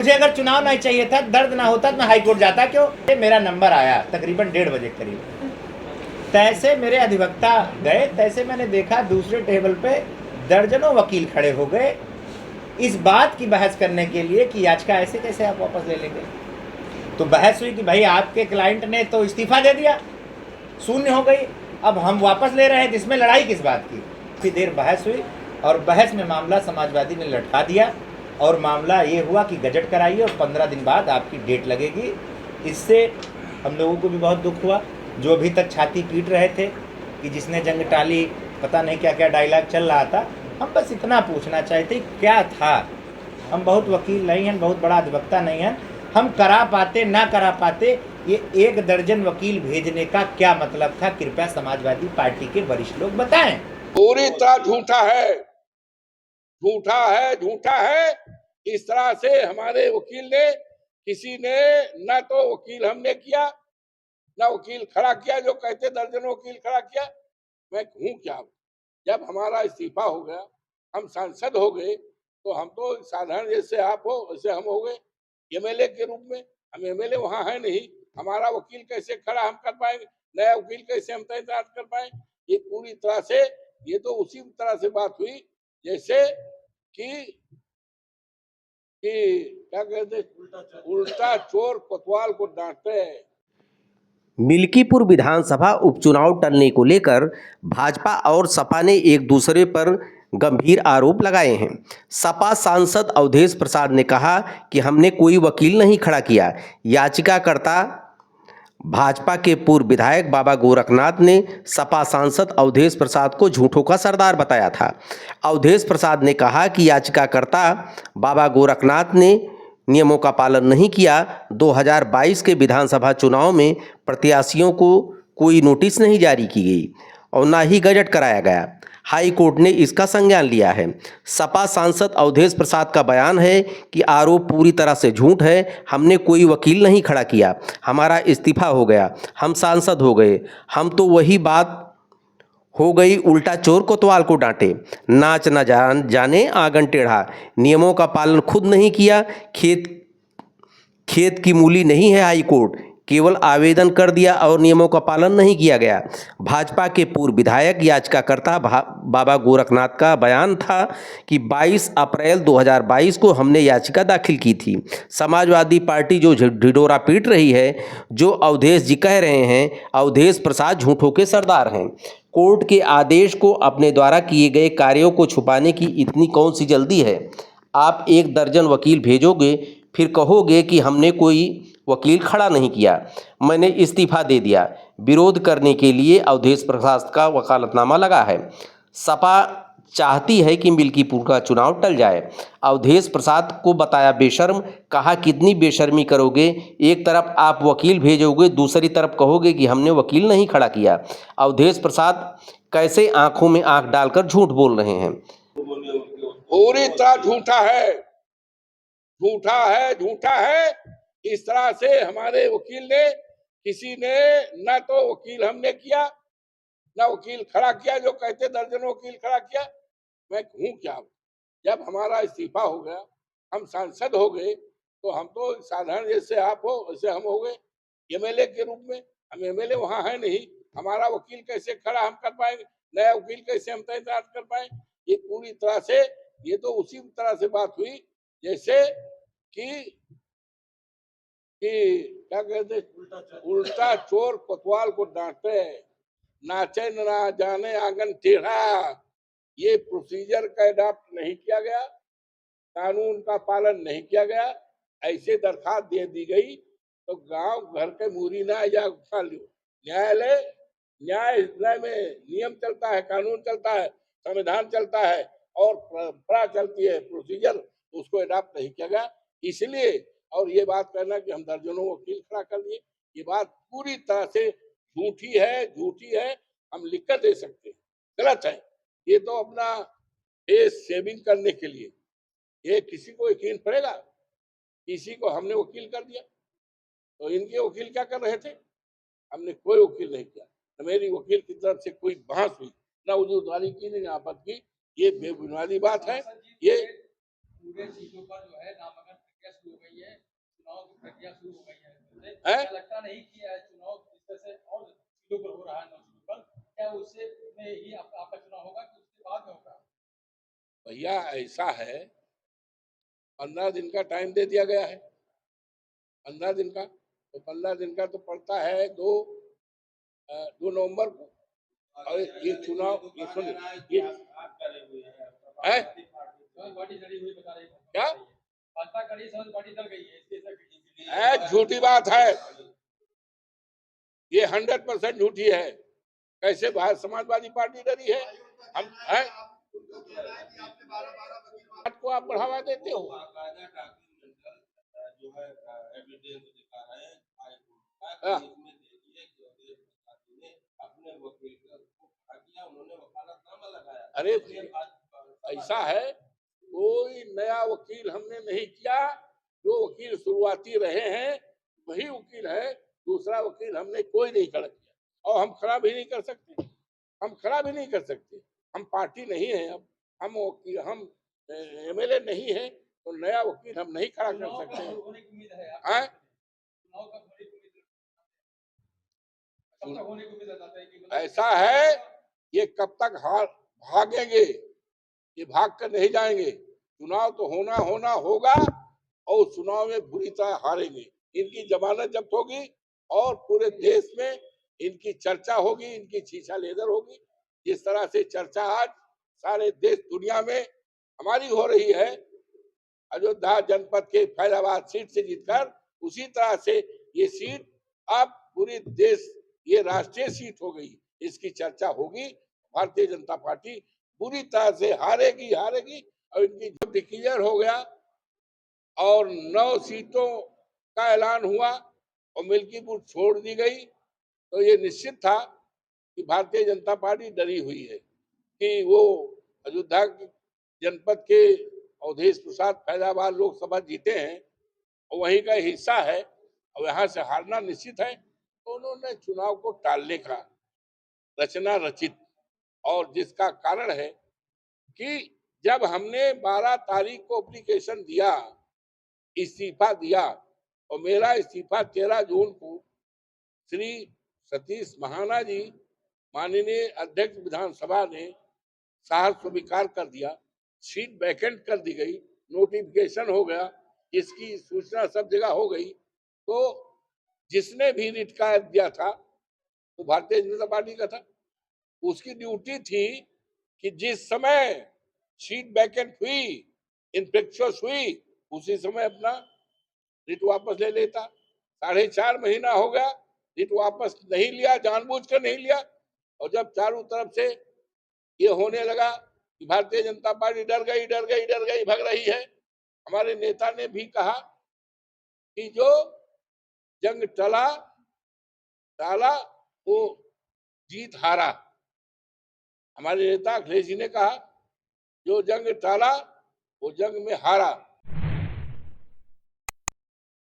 मुझे अगर चुनाव नहीं चाहिए था, दर्द ना होता तो मैं हाईकोर्ट जाता क्यों? मेरा नंबर आया तकरीबन 1:30 बजे करीब, तैसे मेरे अधिवक्ता गए, तैसे मैंने देखा दूसरे टेबल पे दर्जनों वकील खड़े हो गए इस बात की बहस करने के लिए कि याचिका ऐसे कैसे आप वापस ले लेंगे। तो बहस हुई कि भाई आपके क्लाइंट ने तो इस्तीफा दे दिया, शून्य हो गई, अब हम वापस ले रहे हैं, जिसमें लड़ाई किस बात की। फिर देर बहस हुई और बहस में मामला समाजवादी ने लटका दिया और मामला ये हुआ कि गजट कराइए और 15 दिन बाद आपकी डेट लगेगी। इससे हम लोगों को भी बहुत दुख हुआ, जो अभी तक छाती पीट रहे थे कि जिसने जंग टाली, पता नहीं क्या क्या डायलॉग चल रहा था। हम बस इतना पूछना चाहते क्या था, हम बहुत वकील नहीं हैं, बहुत बड़ा अधिवक्ता नहीं हैं, हम करा पाते ना करा पाते, ये 1 दर्जन वकील भेजने का क्या मतलब था? कृपया समाजवादी पार्टी के वरिष्ठ लोग बताएं। पूरी तरह झूठा है, झूठा है, झूठा है। इस तरह से हमारे वकील ने, किसी ने न तो वकील हमने किया, न वकील खड़ा किया, जो कहते दर्जनों वकील खड़ा किया। मैं हूँ क्या? जब हमारा इस्तीफा हो गया, हम सांसद हो गए, तो हम तो साधारण जैसे आप हो वैसे हम हो गए एमएलए के रूप में। हम एमएलए वहां है नहीं, हमारा वकील कैसे खड़ा हम कर पाएंगे? नया वकील कैसे हम तैनात कर पाए? ये पूरी तरह से, ये तो उसी तरह से बात हुई जैसे कि क्या कहते, उल्टा चोर कोतवाल को डांटते हैं। मिल्कीपुर विधानसभा उपचुनाव टलने को लेकर भाजपा और सपा ने एक दूसरे पर गंभीर आरोप लगाए हैं। सपा सांसद अवधेश प्रसाद ने कहा कि हमने कोई वकील नहीं खड़ा किया। याचिकाकर्ता भाजपा के पूर्व विधायक बाबा गोरखनाथ ने सपा सांसद अवधेश प्रसाद को झूठों का सरदार बताया था। अवधेश प्रसाद ने कहा कि याचिकाकर्ता बाबा गोरखनाथ ने नियमों का पालन नहीं किया। 2022 के विधानसभा चुनाव में प्रत्याशियों को कोई नोटिस नहीं जारी की गई और न ही गजट कराया गया। हाई कोर्ट ने इसका संज्ञान लिया है। सपा सांसद अवधेश प्रसाद का बयान है कि आरोप पूरी तरह से झूठ है। हमने कोई वकील नहीं खड़ा किया, हमारा इस्तीफा हो गया, हम सांसद हो गए। हम तो वही बात हो गई, उल्टा चोर कोतवाल को डांटे। नाच न जाने आंगन टेढ़ा, नियमों का पालन खुद नहीं किया। खेत की मूली नहीं है हाई कोर्ट, केवल आवेदन कर दिया और नियमों का पालन नहीं किया गया। भाजपा के पूर्व विधायक याचिकाकर्ता बाबा गोरखनाथ का बयान था कि 22 अप्रैल 2022 को हमने याचिका दाखिल की थी। समाजवादी पार्टी जो ढिढोरा पीट रही है, जो अवधेश जी कह रहे हैं, अवधेश प्रसाद झूठों के सरदार हैं। कोर्ट के आदेश को अपने द्वारा किए गए कार्यों को छुपाने की इतनी कौन सी जल्दी है? आप 1 दर्जन वकील भेजोगे, फिर कहोगे कि हमने कोई वकील खड़ा नहीं किया, मैंने इस्तीफा दे दिया। विरोध करने के लिए अवधेश प्रसाद का वकालतनामा लगा है। सपा चाहती है कि मिल्कीपुर का चुनाव टल जाए। अवधेश प्रसाद को बताया बेशर्म, कहा कितनी बेशर्मी करोगे? एक तरफ आप वकील भेजोगे, दूसरी तरफ कहोगे कि हमने वकील नहीं खड़ा किया। अवधेश प्रसाद कैसे आंखों में आंख डालकर झूठ बोल रहे हैं? पूरी तरह झूठा है, झूठा है, झूठा है। इस तरह से हमारे वकील ने, किसी ने न तो वकील हमने किया, न वकील खड़ा किया, जो कहते दर्जनों वकील खड़ा किया। मैं हूँ क्या? जब हमारा इस्तीफा हो गया, हम सांसद हो गए, तो हम तो साधारण जैसे आप हो वैसे हम हो गए एमएलए के रूप में। हम एमएलए वहां है नहीं, हमारा वकील कैसे खड़ा हम कर पाएंगे? नया वकील कैसे हम तैनात कर पाए? ये पूरी तरह से, ये तो उसी तरह से बात हुई जैसे कि क्या कहते, उल्टा चोर कोतवाल को डांटते हैं। नाचे न जाने आंगन टेढ़ा, ये प्रोसीजर का अडॉप्ट नहीं किया गया, कानून का पालन नहीं किया गया। ऐसे दरखास्त दे दी गई तो गांव घर के मूरी ना जा उठा लो। न्यायालय में नियम चलता है, कानून चलता है, संविधान चलता है और परंपरा चलती है, प्रोसीजर, उसको अडॉप्ट नहीं किया गया। इसलिए, और ये बात कहना कि हम दर्जनों वकील खड़ा कर दिए, ये बात पूरी तरह से झूठी है, झूठी है। हम लिख कर दे सकते हैं, गलत है। ये तो अपना फेस सेविंग करने के लिए, ये किसी को यकीन पड़ेगा? किसी को हमने वकील कर दिया, तो इनके वकील क्या कर रहे थे? हमने कोई वकील नहीं किया, न मेरी वकील की तरफ से कोई बहस हुई, न उजूरदारी की, न आपत्ति की। ये बेबुनियादी बात है। ये पूरे चीजों पर जो है नामांकन प्रक्रिया शुरू हो गई है, चुनाव की प्रक्रिया शुरू हो गई है। हैं? क्या लगता नहीं कि चुनाव जिस तरह से और सीटों पर हो रहा है, 9 सीटों पर, क्या उससे में ही आपका चुनाव होगा कि उसके बाद में होगा? भैया ऐसा है, 15 दिन का टाइम दे दिया गया है। 15 दिन का, तो 15 दिन का तो पड़ता है 2 नवंबर को। और ये चुनाव, ये सुन, ये है समाज पार्टी लड़ी हुई बता रही है। क्या भाजपा कड़ी समाज पार्टी डर गई है, इसलिए है? झूठी बात है ये, 100% झूठी है। कैसे समाजवादी पार्टी डरी है? हम है बात को आप बढ़ावा देते हो। हाँ। अरे ऐसा है, कोई नया वकील हमने नहीं किया। जो वकील शुरुआती रहे हैं वही वकील है, दूसरा वकील हमने कोई नहीं खड़ा किया, और हम खड़ा भी नहीं कर सकते। हम खड़ा भी नहीं कर सकते, हम पार्टी नहीं है। अब हम एमएलए नहीं है, तो नया वकील हम नहीं खड़ा कर सकते हैं। होने की उम्मीद है। हैं? चुनाव कब होने की उम्मीद कब तक होने की उम्मीद लगाते हैं कि ऐसा है, ये कब तक भागेंगे? ये भाग कर नहीं जाएंगे। चुनाव तो होना होगा, और चुनाव में बुरी तरह हारेंगे। इनकी जमानत जब्त होगी, और पूरे देश में इनकी चर्चा होगी, इनकी छीछा लेदर होगी। जिस तरह से चर्चा आज सारे देश दुनिया में हमारी हो रही है, अयोध्या जनपद के फैजाबाद सीट से जीतकर, उसी तरह से ये सीट अब पूरे देश, ये राष्ट्रीय सीट हो गई, इसकी चर्चा होगी। भारतीय जनता पार्टी पूरी तरह से हारेगी। और इनकी जब डिक्लेयर हो गया और 9 सीटों का ऐलान हुआ और मिल्कीपुर छोड़ दी गई, तो ये निश्चित था कि भारतीय जनता पार्टी डरी हुई है कि वो अयोध्या जनपद के अवधेश प्रसाद फैजाबाद लोकसभा जीते हैं, और वहीं का हिस्सा है, और यहाँ से हारना निश्चित है। तो उन्होंने चुनाव को टालने का रचना रचित, और जिसका कारण है कि जब हमने 12 तारीख को एप्लीकेशन दिया, इस्तीफा दिया, और मेरा इस्तीफा 13 जून को श्री सतीश महाना जी, माननीय अध्यक्ष विधानसभा ने साहस स्वीकार कर दिया, सीट वैकेंट कर दी गई, नोटिफिकेशन हो गया, इसकी सूचना सब जगह हो गई। तो जिसने भी रिट का दिया था वो भारतीय जनता पार्टी का था। उसकी ड्यूटी थी कि जिस समय सीट वैकेंट हुई, इन्फेक्शियस हुई, उसी समय अपना रिट वापस ले लेता। 4.5 महीना हो गया, रिट वापस नहीं लिया, जानबूझकर नहीं लिया। और जब चारों तरफ से ये होने लगा कि भारतीय जनता पार्टी डर गई, भग रही है, हमारे नेता ने भी कहा कि जो जंग टाला वो जीत हारा। हमारे नेता अखिलेश जी ने कहा जो जंग टाला वो जंग में हारा।